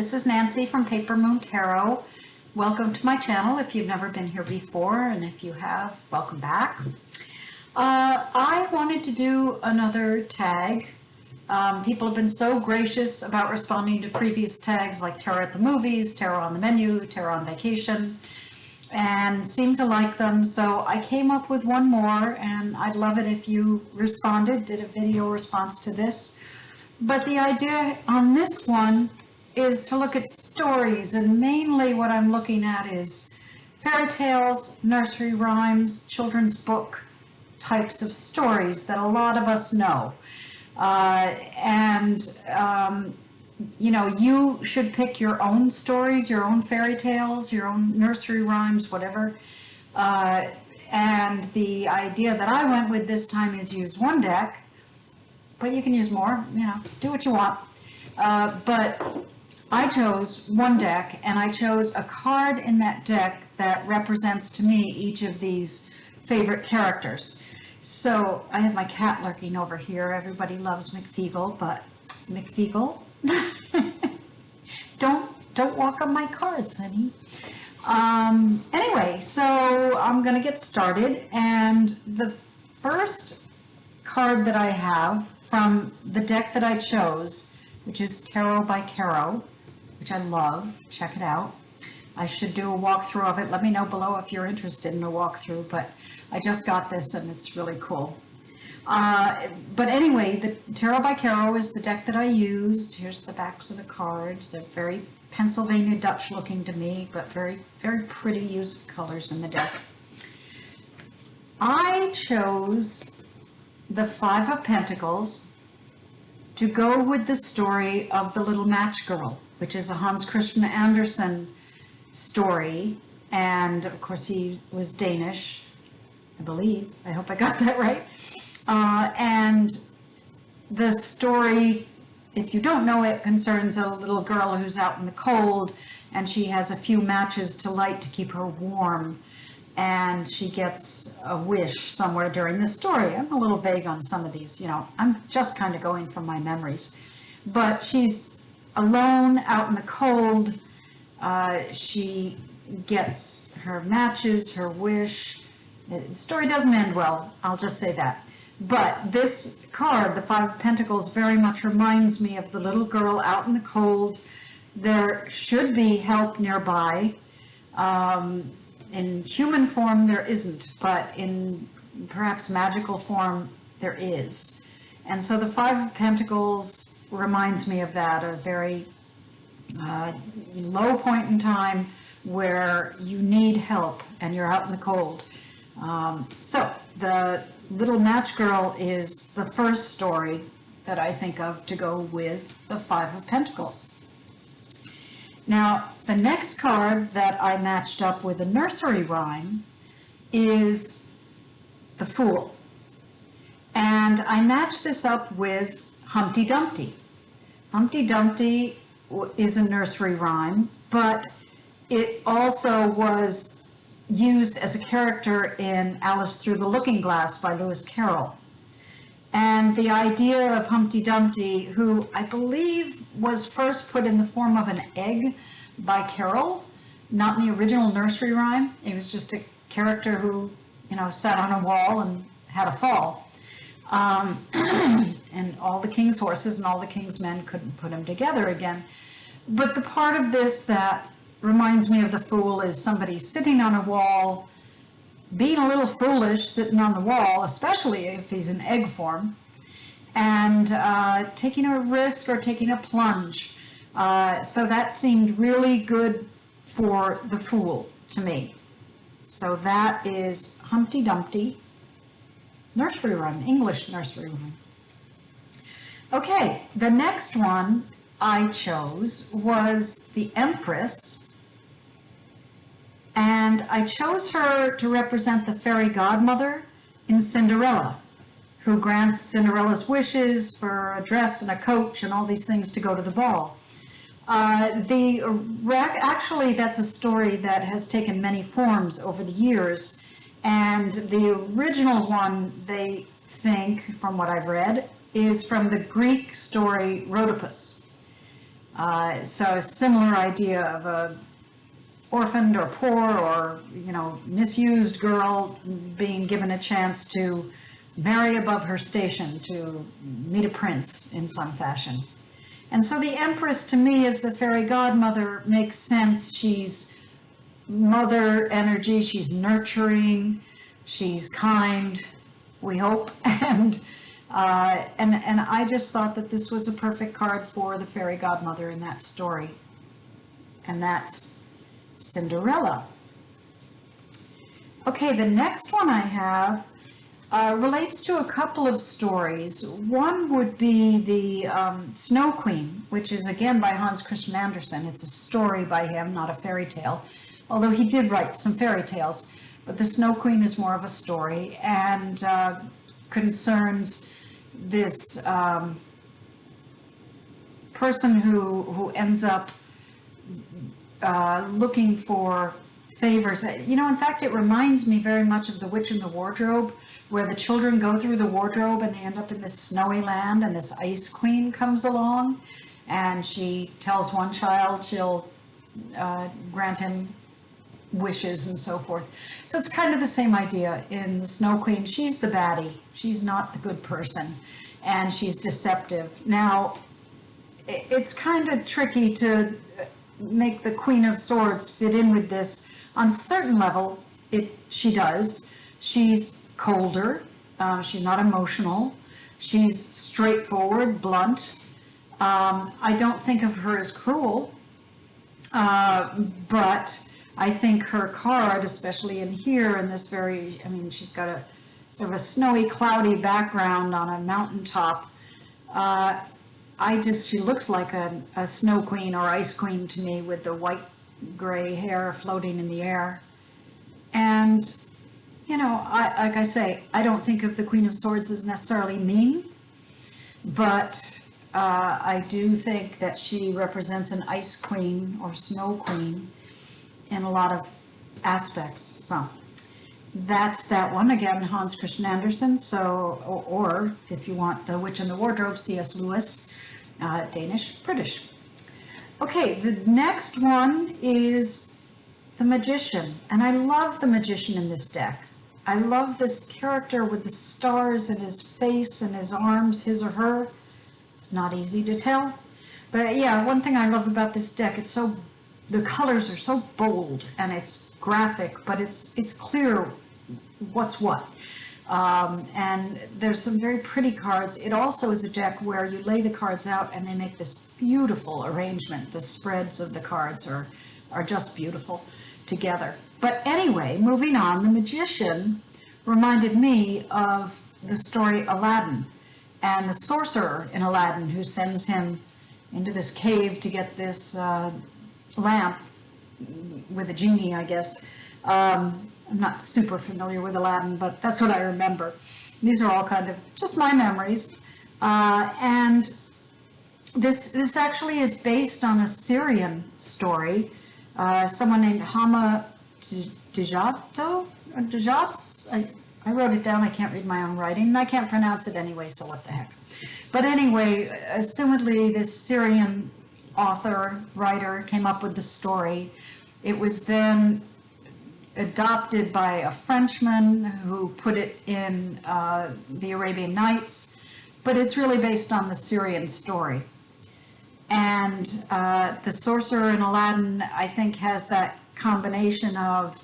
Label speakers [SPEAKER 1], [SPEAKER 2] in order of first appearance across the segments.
[SPEAKER 1] this is Nancy from Paper Moon Tarot. Welcome to my channel if you've never been here before, and if you have, welcome back. I wanted to do another tag. People have been so gracious about responding to previous tags like tarot at the movies, tarot on the menu, tarot on vacation, and seem to like them. So I came up with one more, and I'd love it if you responded, did a video response to this. But the idea on this one is to look at stories, and mainly what I'm looking at is fairy tales, nursery rhymes, children's book types of stories that a lot of us know. You know, you should pick your own stories, your own fairy tales, your own nursery rhymes, whatever. And the idea that I went with this time is use one deck, but you can use more, you know, do what you want. But I chose one deck, and I chose a card in that deck that represents to me each of these favorite characters. So I have my cat lurking over here. Everybody loves McFeegle, but McFeegle, don't walk on my cards, honey. Anyway, so I'm gonna get started, and the first card that I have from the deck that I chose, which is Tarot by Caro, which I love. Check it out. I should do a walkthrough of it. Let me know below if you're interested in a walkthrough, but I just got this and it's really cool. But anyway, the Tarot by Caro is the deck that I used. Here's the backs of the cards. They're very Pennsylvania Dutch looking to me, but very, very pretty use of colors in the deck. I chose the Five of Pentacles to go with the story of the Little Match Girl, which is a Hans Christian Andersen story, and of course he was Danish, I believe. I hope I got that right. And the story, if you don't know it, concerns a little girl who's out in the cold, and she has a few matches to light to keep her warm, and she gets a wish somewhere during the story. I'm a little vague on some of these, you know, I'm just kind of going from my memories. But she's alone out in the cold. She gets her matches, her wish. The story doesn't end well, I'll just say that. But this card, the Five of Pentacles, very much reminds me of the little girl out in the cold. There should be help nearby. In human form, there isn't, but in perhaps magical form, there is. And so the Five of Pentacles reminds me of that, a very low point in time where you need help and you're out in the cold. So the Little Match Girl is the first story that I think of to go with the Five of Pentacles. Now, the next card that I matched up with a nursery rhyme is the Fool. And I matched this up with Humpty Dumpty. Humpty Dumpty is a nursery rhyme, but it also was used as a character in Alice Through the Looking Glass by Lewis Carroll. And the idea of Humpty Dumpty, who I believe was first put in the form of an egg by Carroll, not in the original nursery rhyme. It was just a character who, you know, sat on a wall and had a fall. And all the king's horses and all the king's men couldn't put him together again. But the part of this that reminds me of the Fool is somebody sitting on a wall, being a little foolish, sitting on the wall, especially if he's in egg form, and taking a risk or taking a plunge. So that seemed really good for the Fool to me. So that is Humpty Dumpty, nursery rhyme, English nursery rhyme. Okay, the next one I chose was the Empress, and I chose her to represent the fairy godmother in Cinderella, who grants Cinderella's wishes for a dress and a coach and all these things to go to the ball. Actually, that's a story that has taken many forms over the years, and the original one, they think, from what I've read, is from the Greek story Rhodopis. So a similar idea of a orphaned or poor or, misused girl being given a chance to marry above her station, to meet a prince in some fashion. And so the Empress, to me, as the fairy godmother, makes sense. She's mother energy, she's nurturing, she's kind, we hope, and I just thought that this was a perfect card for the fairy godmother in that story. And that's Cinderella. Okay, the next one I have relates to a couple of stories. One would be the Snow Queen, which is again by Hans Christian Andersen. It's a story by him, not a fairy tale, although he did write some fairy tales. But the Snow Queen is more of a story and concerns this person who ends up looking for favors. In fact, it reminds me very much of The Witch in the Wardrobe, where the children go through the wardrobe and they end up in this snowy land, and this ice queen comes along, and she tells one child she'll grant him wishes and so forth. So it's kind of the same idea in the Snow Queen. She's the baddie. She's not the good person, and she's deceptive. Now, it's kind of tricky to make the Queen of Swords fit in with this. On certain levels, she does. She's colder, she's not emotional, she's straightforward, blunt. I don't think of her as cruel, but I think her card, especially in here, in this she's got a sort of a snowy, cloudy background on a mountaintop. She looks like a snow queen or ice queen to me, with the white gray hair floating in the air. And like I say, I don't think of the Queen of Swords as necessarily mean, but I do think that she represents an ice queen or snow queen in a lot of aspects. So that's that one. Again, Hans Christian Andersen. So, or if you want The Witch in the Wardrobe, C.S. Lewis, Danish, British. Okay, the next one is the Magician, and I love the Magician in this deck. I love this character with the stars in his face and his arms, his or her. It's not easy to tell. But yeah, one thing I love about this deck, the colors are so bold and it's graphic, but it's clear what's what. And there's some very pretty cards. It also is a deck where you lay the cards out and they make this beautiful arrangement. The spreads of the cards are just beautiful together. But anyway, moving on, the Magician reminded me of the story Aladdin and the sorcerer in Aladdin, who sends him into this cave to get this lamp with a genie, I guess. I'm not super familiar with Aladdin, but that's what I remember. These are all kind of just my memories. And this actually is based on a Syrian story. Someone named Hama Dijab. I wrote it down. I can't read my own writing, and I can't pronounce it anyway, so what the heck. But anyway, assumedly this Syrian writer came up with the story. It was then adopted by a Frenchman who put it in the Arabian Nights, but it's really based on the Syrian story. And the sorcerer in Aladdin, I think, has that combination of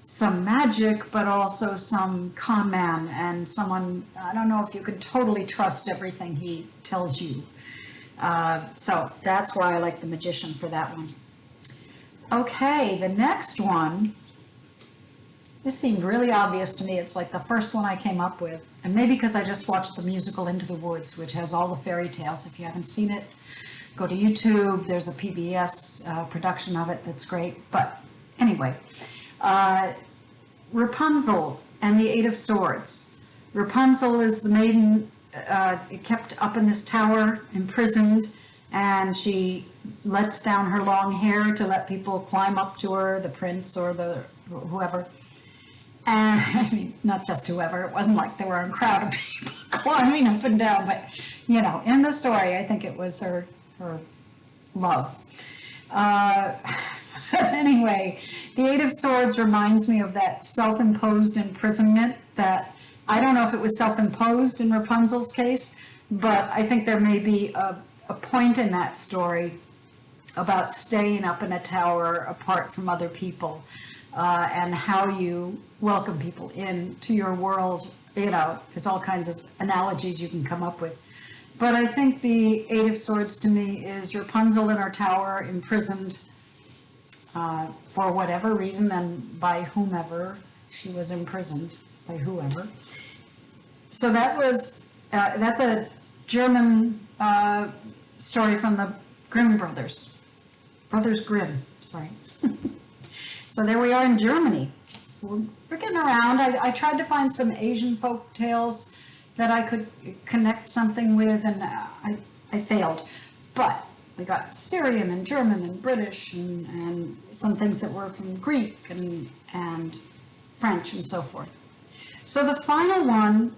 [SPEAKER 1] some magic, but also some con man and someone, I don't know if you can totally trust everything he tells you. So that's why I like the Magician for that one. Okay, the next one, this seemed really obvious to me. It's like the first one I came up with, and maybe because I just watched the musical Into the Woods, which has all the fairy tales. If you haven't seen it, go to YouTube. There's a PBS production of it that's great. But anyway, Rapunzel and the Eight of Swords. Rapunzel is the maiden kept up in this tower, imprisoned, and she lets down her long hair to let people climb up to her, the prince or the whoever. And I mean, not just whoever. It wasn't like there were a crowd of people climbing up and down, but in the story, I think it was her love. Anyway, the Eight of Swords reminds me of that self-imposed imprisonment that, I don't know if it was self-imposed in Rapunzel's case, but I think there may be a point in that story about staying up in a tower apart from other people, and how you welcome people into your world. You know, there's all kinds of analogies you can come up with. But I think the Eight of Swords to me is Rapunzel in her tower, imprisoned for whatever reason and by whomever she was imprisoned, by whoever. So that was, that's a German story from the Grimm brothers. Brothers Grimm, sorry. So there we are in Germany. We're getting around. I tried to find some Asian folk tales that I could connect something with, and I failed. But we got Syrian and German and British and some things that were from Greek and French and so forth. So the final one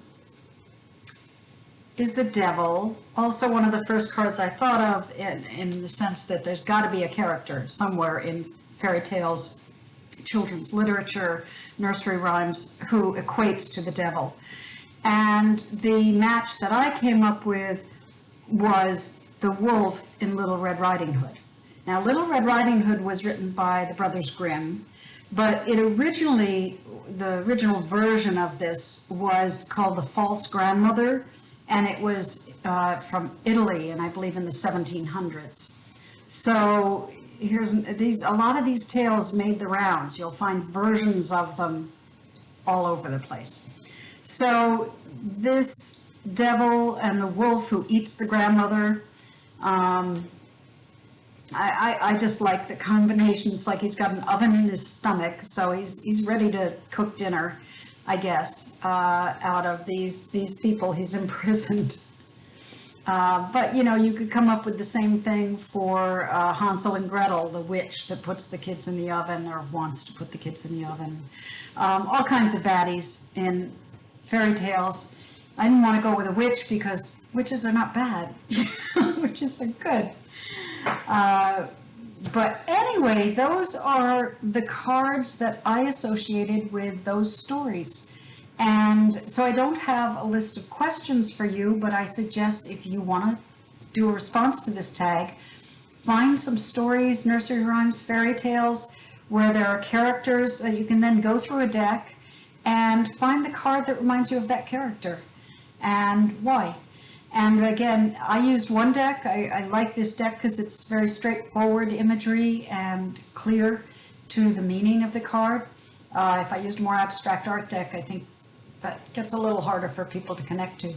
[SPEAKER 1] is the Devil, also one of the first cards I thought of in the sense that there's got to be a character somewhere in fairy tales, children's literature, nursery rhymes, who equates to the devil. And the match that I came up with was the wolf in Little Red Riding Hood. Now, Little Red Riding Hood was written by the Brothers Grimm, but it originally, the original version of this was called The False Grandmother, and it was from Italy, and I believe in the 1700s. So here's these, a lot of these tales made the rounds. You'll find versions of them all over the place. So this devil and the wolf who eats the grandmother, I just like the combination. It's like he's got an oven in his stomach, so he's ready to cook dinner, I guess, out of these people he's imprisoned. But, you know, you could come up with the same thing for Hansel and Gretel, the witch that puts the kids in the oven or wants to put the kids in the oven. All kinds of baddies in fairy tales. I didn't want to go with a witch because witches are not bad. Witches are good. But anyway, those are the cards that I associated with those stories. And so I don't have a list of questions for you, but I suggest if you want to do a response to this tag, find some stories, nursery rhymes, fairy tales, where there are characters that you can then go through a deck and find the card that reminds you of that character and why. And again, I used one deck. I like this deck because it's very straightforward imagery and clear to the meaning of the card. If I used a more abstract art deck, I think that gets a little harder for people to connect to.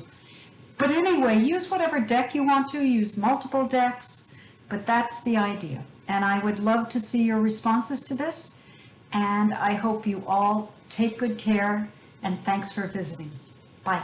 [SPEAKER 1] But anyway, use whatever deck you want to, use multiple decks, but that's the idea. And I would love to see your responses to this, and I hope you all take good care, and thanks for visiting. Bye.